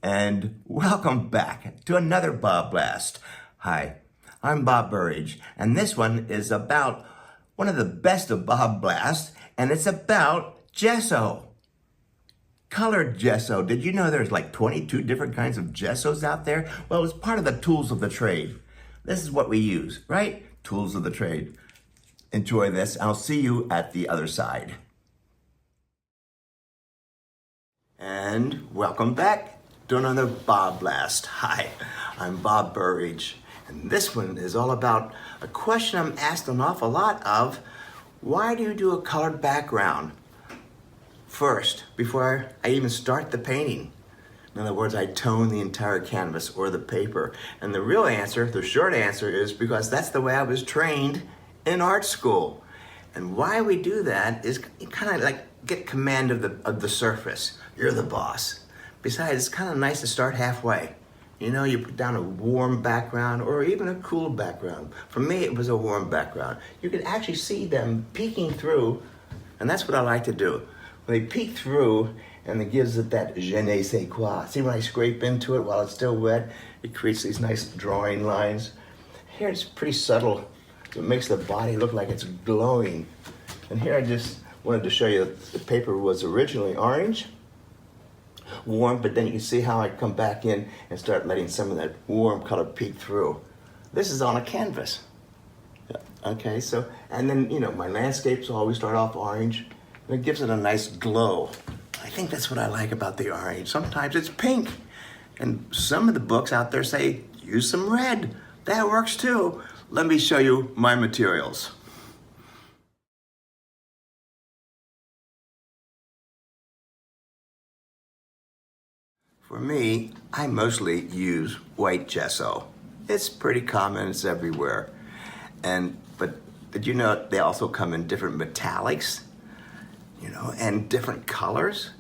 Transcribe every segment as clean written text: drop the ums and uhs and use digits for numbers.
and welcome back to another BobBlast. Hi, I'm Bob Burridge, and this one is about one of the best of BobBlast, and it's about gesso. Colored gesso. Did you know there's like 22 different kinds of gessos out there? Well, it's part of the tools of the trade. This is what we use, right? Tools of the trade. Enjoy this. I'll see you at the other side. And welcome back to another BobBlast. Hi, I'm Bob Burridge, and this one is all about a question I'm asked an awful lot of. Why do you do a colored background first, before I even start the painting? In other words, I tone the entire canvas or the paper. And the real answer, the short answer, is because that's the way I was trained in art school. And why we do that is you kind of like get command of the surface. You're the boss. Besides, it's kind of nice to start halfway. You know, you put down a warm background or even a cool background. For me, it was a warm background. You could actually see them peeking through, and that's what I like to do. When they peek through, and it gives it that je ne sais quoi. See, when I scrape into it while it's still wet, it creates these nice drawing lines. Here it's pretty subtle. It makes the body look like it's glowing. And here I just wanted to show you the paper was originally orange, warm, but then you can see how I come back in and start letting some of that warm color peek through. This is on a canvas. Okay, so, and then, you know, my landscapes always start off orange, and it gives it a nice glow. I think that's what I like about the orange. Sometimes it's pink, and some of the books out there say, use some red. That works too. Let me show you my materials. For me, I mostly use white gesso. It's pretty common, it's everywhere. But did you know they also come in different metallics, you know, and different colors?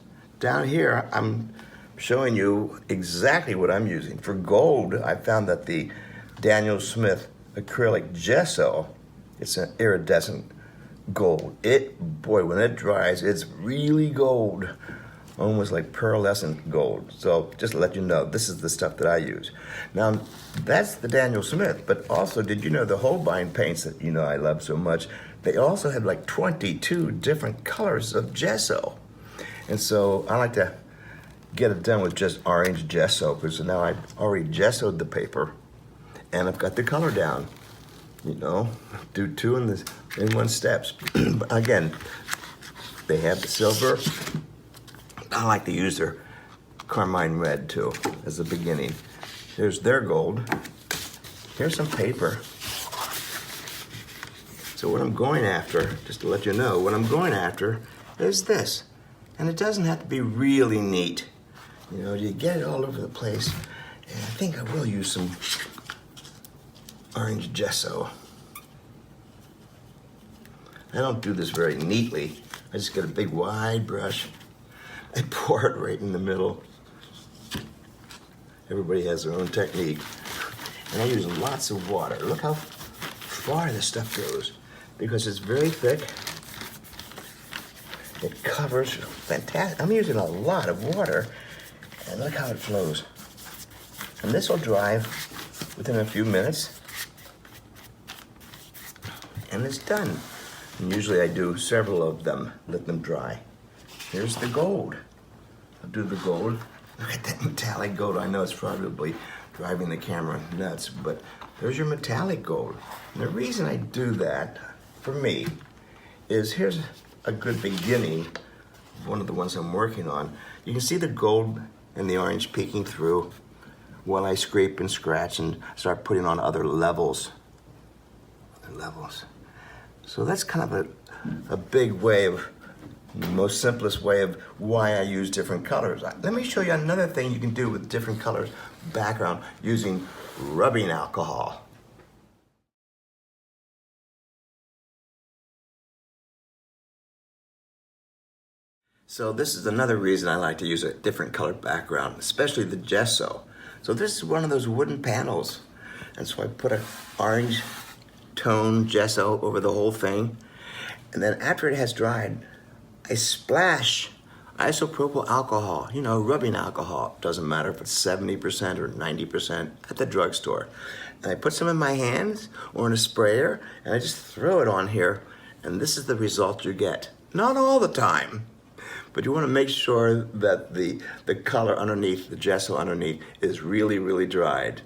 Down here, I'm showing you exactly what I'm using. For gold, I found that the Daniel Smith Acrylic Gesso, it's an iridescent gold. Boy, when it dries, it's really gold. Almost like pearlescent gold. So just to let you know, this is the stuff that I use. Now, that's the Daniel Smith, but also, did you know the Holbein paints that you know I love so much, they also have like 22 different colors of gesso. And so I like to get it done with just orange gesso, because now I've already gessoed the paper and I've got the color down. You know, do two in one steps. Again, they have the silver. I like to use their carmine red too as the beginning. Here's their gold. Here's some paper. So what I'm going after, just to let you know, what I'm going after is this. And it doesn't have to be really neat. You know, you get it all over the place. And I think I will use some orange gesso. I don't do this very neatly. I just get a big wide brush. I pour it right in the middle. Everybody has their own technique. And I use lots of water. Look how far this stuff goes, because it's very thick. It covers fantastic. I'm using a lot of water, and look how it flows. And this will dry within a few minutes, and it's done. And usually I do several of them, let them dry. Here's the gold. I'll do the gold. Look at that metallic gold. I know it's probably driving the camera nuts, but there's your metallic gold. And the reason I do that, for me, is here's a good beginning of one of the ones I'm working on. You can see the gold and the orange peeking through while I scrape and scratch and start putting on other levels. So that's kind of a big way of, the most simplest way of why I use different colors. Let me show you another thing you can do with different colors background using rubbing alcohol. So this is another reason I like to use a different colored background, especially the gesso. So this is one of those wooden panels. And so I put an orange tone gesso over the whole thing. And then after it has dried, I splash isopropyl alcohol, rubbing alcohol. Doesn't matter if it's 70% or 90% at the drugstore. And I put some in my hands or in a sprayer, and I just throw it on here, and this is the result you get. Not all the time, but you want to make sure that the color underneath, the gesso underneath, is really, really dried.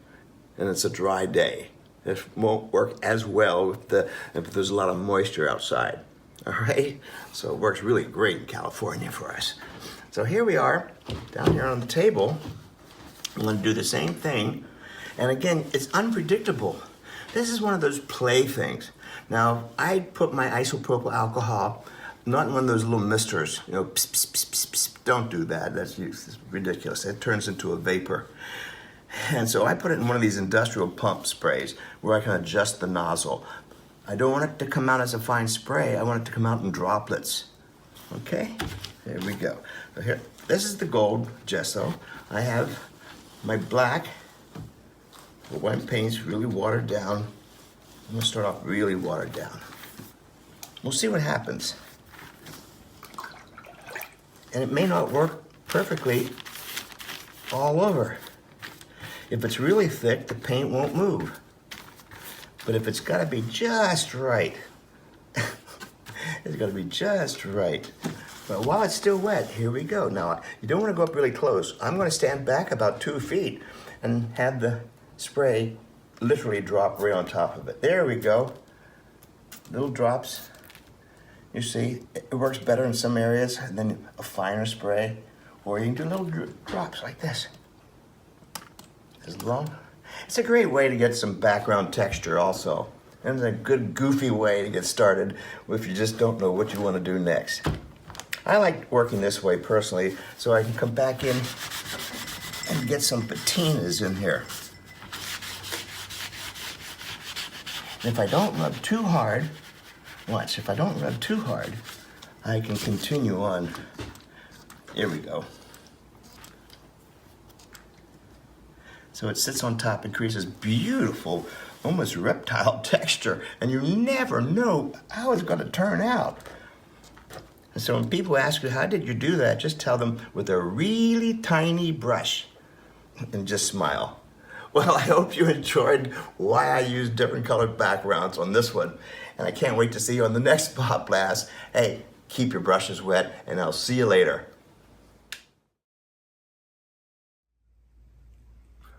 And it's a dry day. It won't work as well if there's a lot of moisture outside. All right? So it works really great in California for us. So here we are, down here on the table. I'm going to do the same thing. And again, it's unpredictable. This is one of those play things. Now, I put my isopropyl alcohol not in one of those little misters, pss, pss, pss, pss, pss. Don't do that. That's ridiculous. It turns into a vapor. And so I put it in one of these industrial pump sprays where I can adjust the nozzle. I don't want it to come out as a fine spray. I want it to come out in droplets. Okay? There we go. So here, this is the gold gesso. I have my black. The white paint's really watered down. I'm gonna start off really watered down. We'll see what happens. And it may not work perfectly all over. If it's really thick, the paint won't move. But if it's gotta be just right, it's gotta be just right. But while it's still wet, here we go. Now, you don't wanna go up really close. I'm gonna stand back about 2 feet and have the spray literally drop right on top of it. There we go. Little drops. You see, it works better in some areas than a finer spray, or you can do little drops like this. As long. It's a great way to get some background texture also. And it's a good goofy way to get started if you just don't know what you want to do next. I like working this way personally, so I can come back in and get some patinas in here. And if I don't rub too hard, watch, if I don't rub too hard, I can continue on. Here we go. So it sits on top and creates this beautiful, almost reptile texture, and you never know how it's going to turn out. And so when people ask you, how did you do that? Just tell them with a really tiny brush and just smile. Well, I hope you enjoyed why I use different colored backgrounds on this one. And I can't wait to see you on the next BobBlast. Hey, keep your brushes wet, and I'll see you later.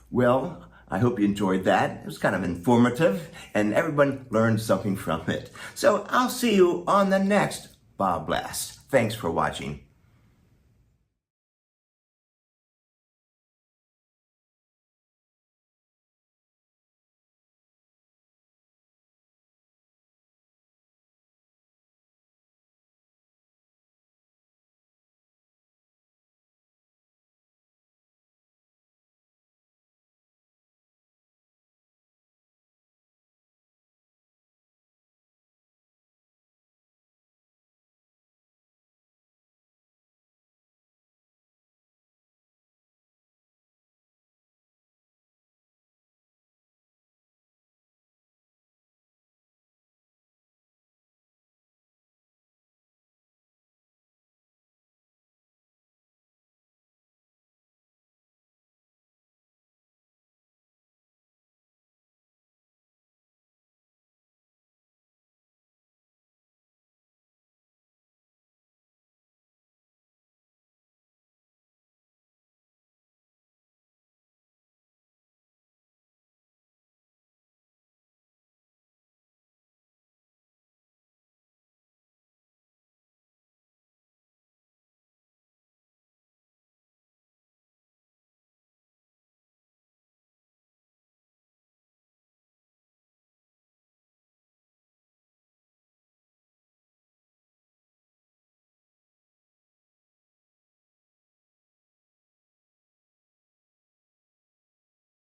Well, I hope you enjoyed that. It was kind of informative, and everyone learned something from it. So I'll see you on the next BobBlast. Thanks for watching.